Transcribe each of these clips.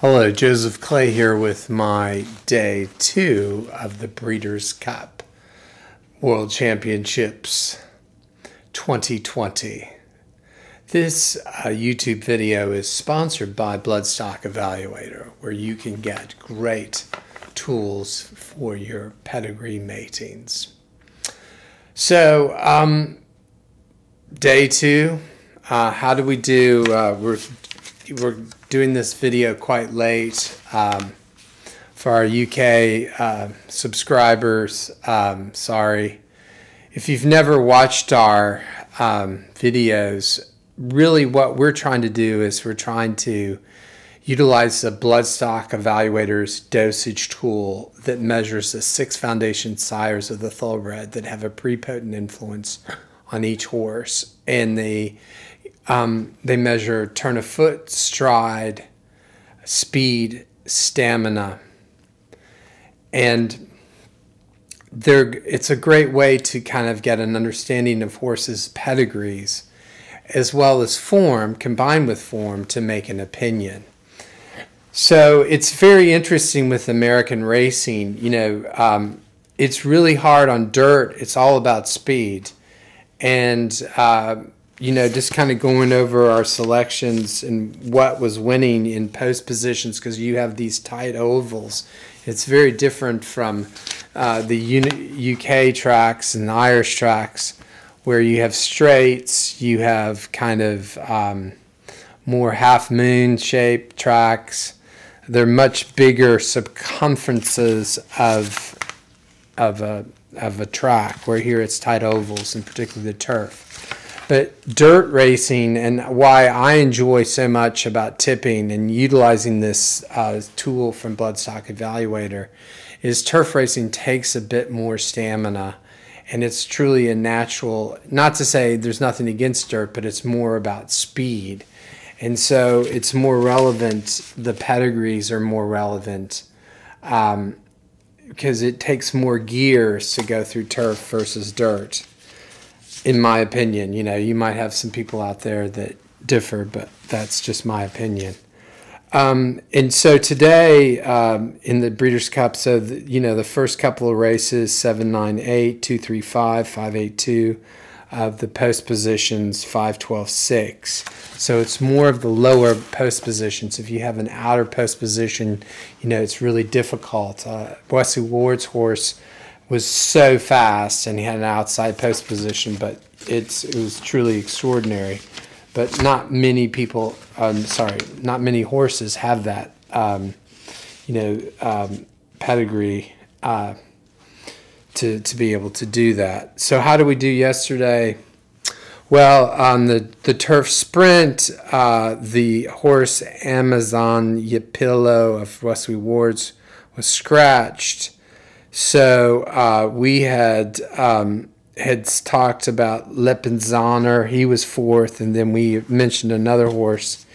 Hello, Joseph Clay here with my day 2 of the Breeders' Cup World Championships 2020. This YouTube video is sponsored by Bloodstock Evaluator, where you can get great tools for your pedigree matings. So, day 2, how do we do? We're doing this video quite late for our UK subscribers. Sorry. If you've never watched our videos, really what we're trying to do is we're trying to utilize the Bloodstock Evaluator's dosage tool that measures the 6 foundation sires of the Thoroughbred that have a prepotent influence on each horse. And they measure turn of foot, stride, speed, stamina, and it's a great way to kind of get an understanding of horses' pedigrees as well as form, combined with form, to make an opinion. So it's very interesting with American racing. It's really hard on dirt. It's all about speed. And just kind of going over our selections and what was winning in post positions, because you have these tight ovals. It's very different from the UK tracks and the Irish tracks, where you have straights, you have kind of more half-moon shaped tracks. They're much bigger circumferences of a track, where here it's tight ovals, and particularly the turf. But dirt racing, and why I enjoy so much about tipping and utilizing this tool from Bloodstock Evaluator, is turf racing takes a bit more stamina, and it's truly a natural, not to say there's nothing against dirt, but it's more about speed. And so it's more relevant, the pedigrees are more relevant, because it takes more gears to go through turf versus dirt. In my opinion, you might have some people out there that differ, but that's just my opinion. And so today in the Breeders' Cup, so the first couple of races, 7-9-8, 2-3-5, 5-8-2, of the post positions, 5-12-6. So it's more of the lower post positions. If you have an outer post position, it's really difficult. Wesley Ward's horse was so fast, and he had an outside post position, but it was truly extraordinary. But not many people, not many horses have that, pedigree to be able to do that. So how do we do yesterday? Well, on the turf sprint, the horse Amazon Yapillo of Wesley Ward's was scratched. So we had talked about Leppenzaner. He was 4th, and then we mentioned another horse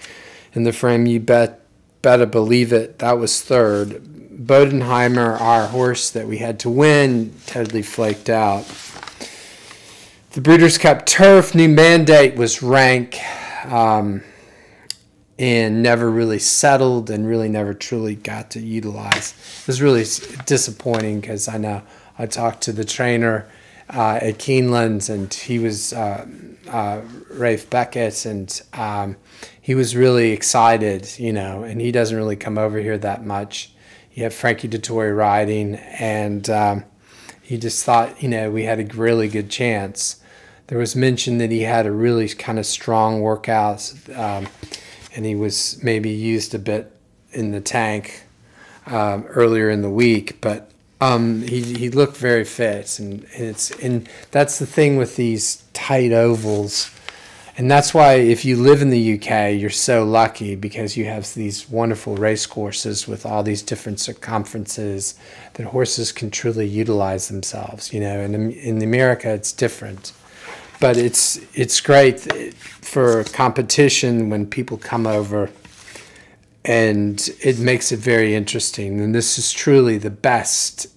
in the frame. You better believe it. That was 3rd. Bodenheimer, our horse that we had to win, totally flaked out. The Breeders' Cup Turf new mandate was rank, and never really settled, and really never truly got to utilize. It was really disappointing, because I know I talked to the trainer at Keeneland's, and he was Rafe Beckett, and he was really excited, and he doesn't really come over here that much. You have Frankie Dettori riding, and he just thought, we had a really good chance. There was mention that he had a really kind of strong workout, and he was maybe used a bit in the tank earlier in the week, but he looked very fit, and that's the thing with these tight ovals, and that's why if you live in the UK, you're so lucky, because you have these wonderful race courses with all these different circumferences that horses can truly utilize themselves. And in America, it's different. But it's great for competition when people come over, and it makes it very interesting. And this is truly the best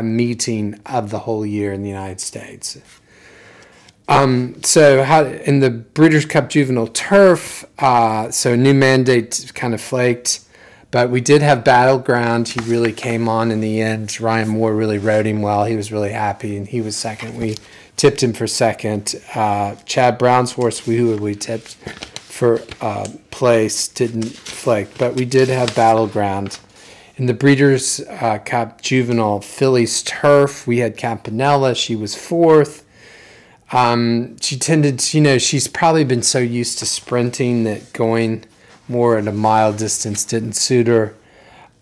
meeting of the whole year in the United States. So in the Breeders' Cup Juvenile Turf, so new mandate kind of flaked. But we did have Battleground. He really came on in the end. Ryan Moore really rode him well. He was really happy, and he was second. We tipped him for second. Chad Brown's horse, we tipped for place, didn't flake. But we did have Battleground. In the Breeders' Cup Juvenile Phillies Turf, we had Campanella. She was fourth. She tended to, she's probably been so used to sprinting that going more at a mile distance didn't suit her.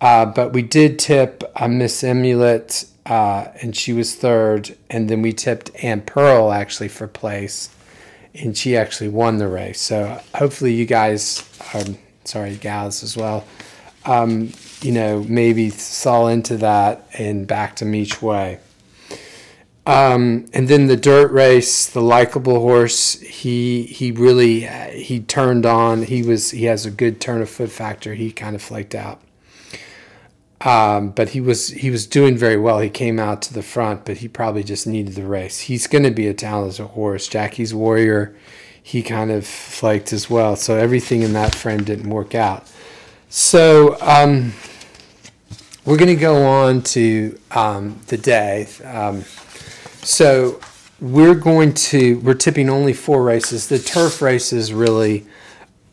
But we did tip Miss Emulet, and she was third. And then we tipped Ann Pearl, actually, for place. And she actually won the race. So hopefully you guys, gals as well, maybe saw into that and backed them each way. And then the dirt race, the likable horse, he really turned on. He has a good turn of foot factor. He kind of flaked out. But he was doing very well. He came out to the front, but he probably just needed the race. He's going to be a talented horse. Jackie's Warrior, he kind of flaked as well. So everything in that frame didn't work out. So we're going to go on to the day. So we're tipping only 4 races. The turf races really,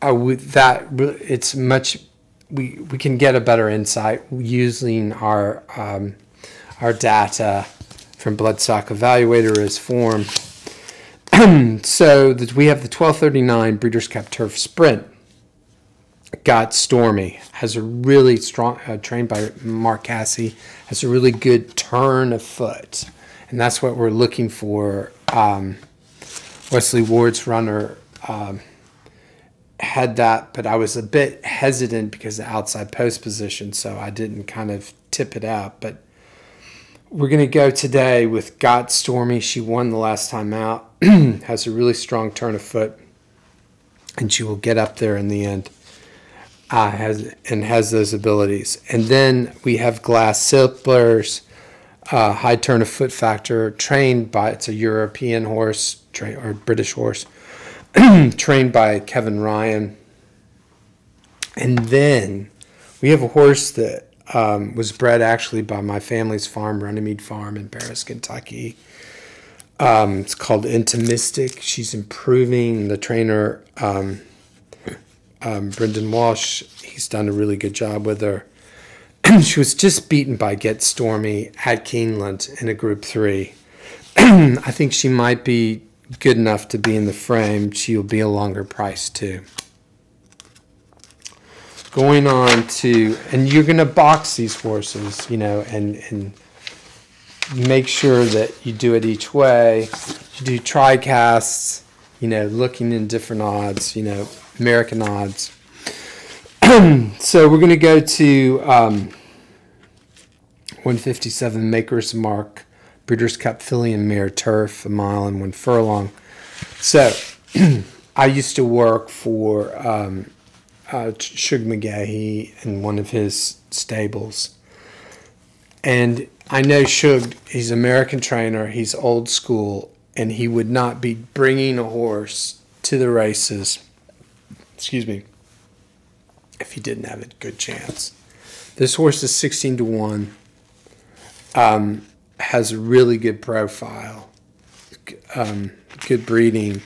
it's much, we can get a better insight using our data from Bloodstock Evaluator as form. So we have the 1239 Breeders' Cup Turf Sprint. Got Stormy, has a really strong, trained by Mark Cassie, has a really good turn of foot. And that's what we're looking for. Wesley Ward's runner had that, but I was a bit hesitant because of the outside post position, so I didn't kind of tip it out. But we're going to go today with Got Stormy. She won the last time out, has a really strong turn of foot, and she will get up there in the end. Has those abilities. And then we have Glass Sipler's high turn of foot factor, trained by, it's a European horse, or British horse, trained by Kevin Ryan. And then we have a horse that was bred actually by my family's farm, Runnymede Farm in Paris, Kentucky. It's called Intimistic. She's improving. The trainer, Brendan Walsh, he's done a really good job with her. She was just beaten by Get Stormy at Keeneland in a Group 3. I think she might be good enough to be in the frame. She'll be a longer price too. Going on to, and you're going to box these horses, and make sure that you do it each way. You do tri-casts, looking in different odds, American odds. So we're going to go to 157 Maker's Mark, Breeders' Cup Filly and Mare Turf, 1 mile and 1 furlong. So I used to work for Shug McGahee in one of his stables. And I know Shug, he's an American trainer, he's old school, and he would not be bringing a horse to the races, if he didn't have a good chance. This horse is 16-1, has a really good profile, good breeding.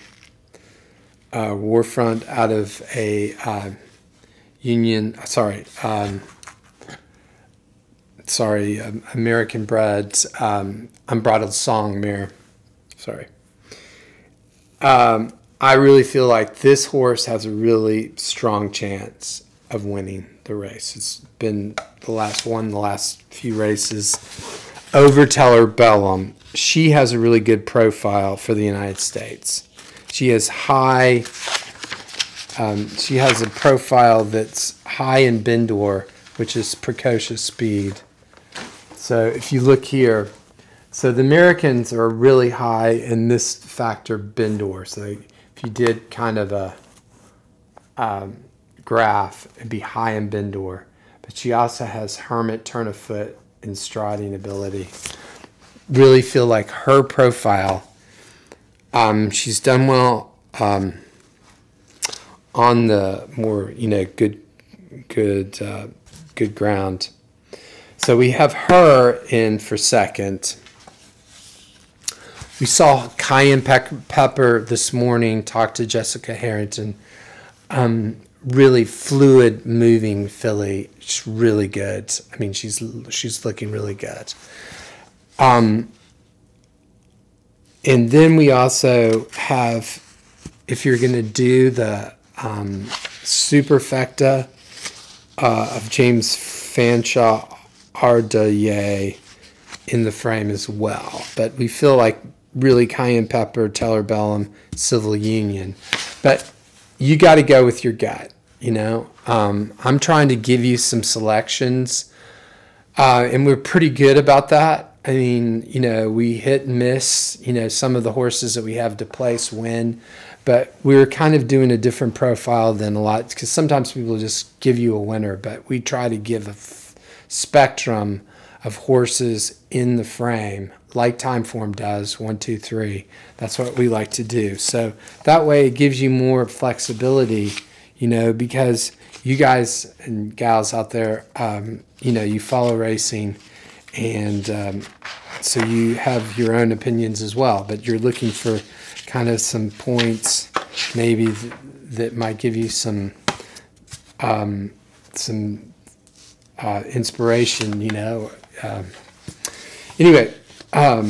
Warfront out of a American bred Unbridled Song mare. I really feel like this horse has a really strong chance of winning the race. It's been the last few races over Teller Bellum. She has a really good profile for the United States. She has she has a profile that's high in Bindor, which is precocious speed. So if you look here, so the Americans are really high in this factor Bindor. So if you did kind of a graph, it'd be high in Bindor. But she also has Hermit, turn of foot, and striding ability. Really feel like her profile, she's done well on the more, good good ground. So we have her in for second. We saw Cayenne Pepper this morning talk to Jessica Harrington. Really fluid moving filly. She's really good. I mean, she's looking really good. And then we also have, if you're going to do the Superfecta of James Fanshawe Ardaye in the frame as well. But we feel like really Cayenne Pepper, Teller-Bellum, Civil Union. But you got to go with your gut, you know. I'm trying to give you some selections, and we're pretty good about that. I mean, you know, we hit and miss, you know, some of the horses that we have to place win, but we're kind of doing a different profile than a lot, because sometimes people just give you a winner, but we try to give a spectrum of horses in the frame, like Timeform does, 1, 2, 3. That's what we like to do. So that way it gives you more flexibility, you know, because you guys and gals out there, you know, you follow racing, and so you have your own opinions as well, but you're looking for kind of some points maybe that might give you some inspiration, you know. Anyway,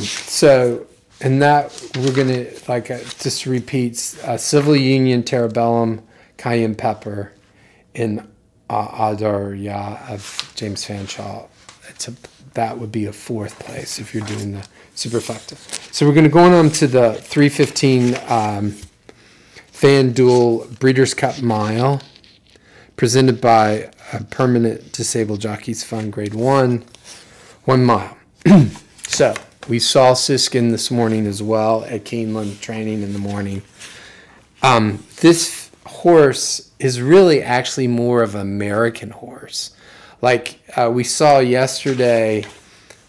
so, and that we're going to, like, just to repeat, Civil Union, Teller-Bellum, Cayenne Pepper, in Adarya of James Fanshawe. That would be a fourth place if you're doing the Superfecta. So we're going to go on to the 315 FanDuel Breeders' Cup Mile, presented by Permanent Disabled Jockeys Fund Grade 1, 1 mile. So we saw Siskin this morning as well at Keeneland training in the morning. This horse is really actually more of an American horse. Like we saw yesterday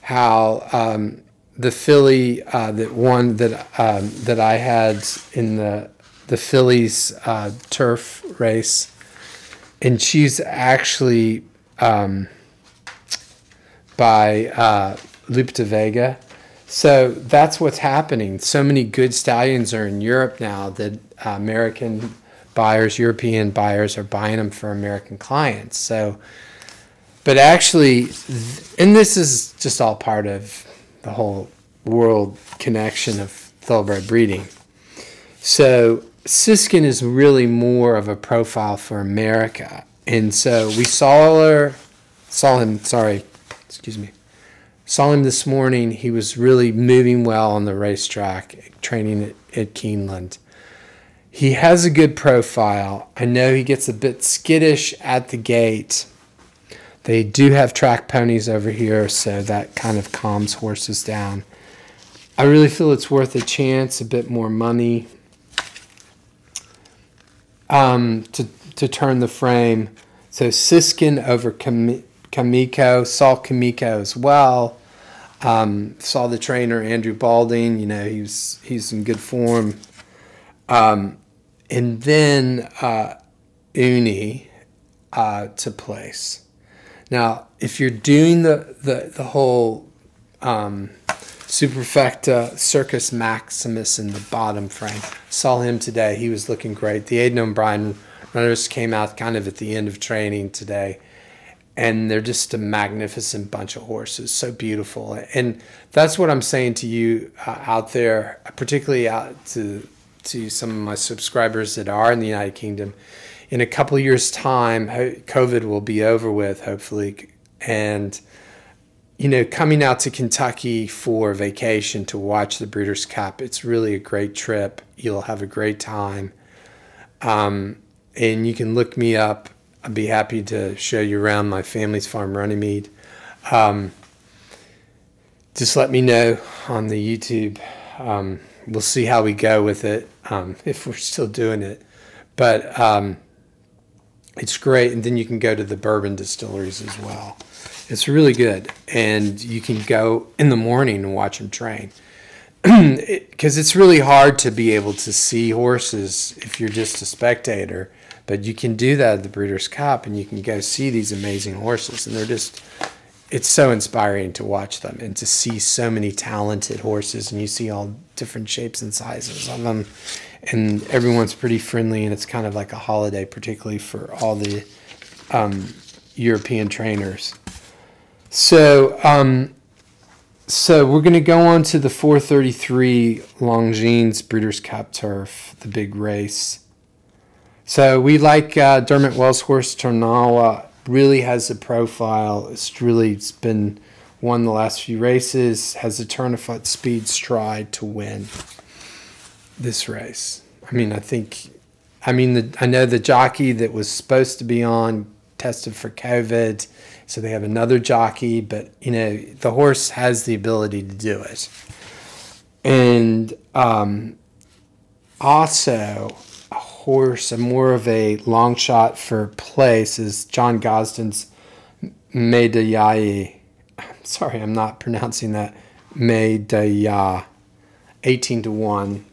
how the filly that won that I had in the fillies turf race, and she's actually by Lupe de Vega. So that's what's happening. So many good stallions are in Europe now that American buyers, European buyers are buying them for American clients. So, but actually, and this is just all part of the whole world connection of thoroughbred breeding. So Siskin is really more of a profile for America. And so we saw him this morning. He was really moving well on the racetrack, training at Keeneland. He has a good profile. I know he gets a bit skittish at the gate. They do have track ponies over here, so that kind of calms horses down. I really feel it's worth a chance, a bit more money to turn the frame. So Siskin over Kamiko, saw Kamiko as well. Saw the trainer Andrew Balding. You know, he's in good form. And then Uni to place. Now, if you're doing the whole Superfecta Circus Maximus in the bottom frame, saw him today. He was looking great. The Aidan O'Brien runners came out kind of at the end of training today, and they're just a magnificent bunch of horses, so beautiful. And that's what I'm saying to you out there, particularly out to some of my subscribers that are in the United Kingdom. In a couple of years' time, COVID will be over with, hopefully. And, you know, coming out to Kentucky for vacation to watch the Breeders' Cup, it's really a great trip. You'll have a great time. And you can look me up. I'd be happy to show you around my family's farm, Runnymede. Just let me know on the YouTube. We'll see how we go with it, if we're still doing it. But it's great. And then you can go to the bourbon distilleries as well. It's really good. And you can go in the morning and watch them train. Because it's really hard to be able to see horses if you're just a spectator. But you can do that at the Breeders' Cup, and you can go see these amazing horses, and they're just, it's so inspiring to watch them and to see so many talented horses, and you see all different shapes and sizes of them, and everyone's pretty friendly, and it's kind of like a holiday, particularly for all the European trainers. So we're going to go on to the 433 Longines Breeders' Cup Turf, the big race. So we like Dermot Well's horse Tornawa. Really has a profile. It's been won the last few races. Has a turn of foot speed stride to win this race. I mean, I know the jockey that was supposed to be on tested for COVID, so they have another jockey. But you know, the horse has the ability to do it. And also, a horse, more of a long shot for place, is John Gosden's Medayai. Sorry, I'm not pronouncing that. Medaya, 18-1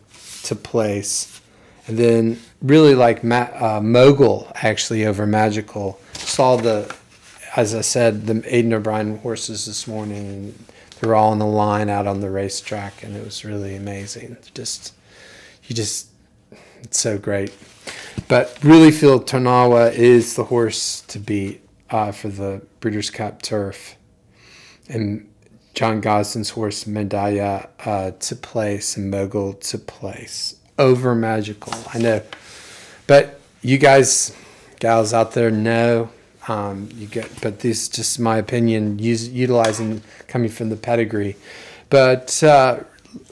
to place. And then really like Mogul, actually, over Magical. Saw as I said, the Aidan O'Brien horses this morning, and they were all on the line out on the racetrack, and it was really amazing. It's so great. But really feel Tornawa is the horse to beat for the Breeders' Cup Turf. And John Gosden's horse Medaya to place, and Mogul to place over Magical. I know. But you guys, gals out there know, but this is just my opinion, utilizing coming from the pedigree. But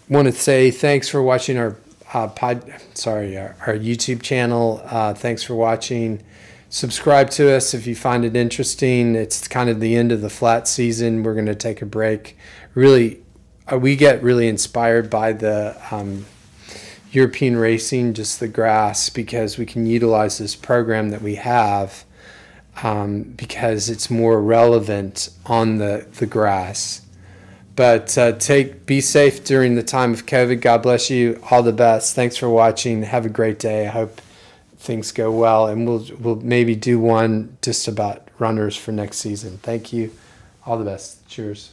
want to say thanks for watching our YouTube channel. Thanks for watching. Subscribe to us if you find it interesting. It's kind of the end of the flat season. We're going to take a break. Really, we get really inspired by the European racing, just the grass, because we can utilize this program that we have because it's more relevant on the grass. But be safe during the time of COVID. God bless you. All the best. Thanks for watching. Have a great day. I hope things go well, and we'll maybe do one just about runners for next season. Thank you. All the best. Cheers.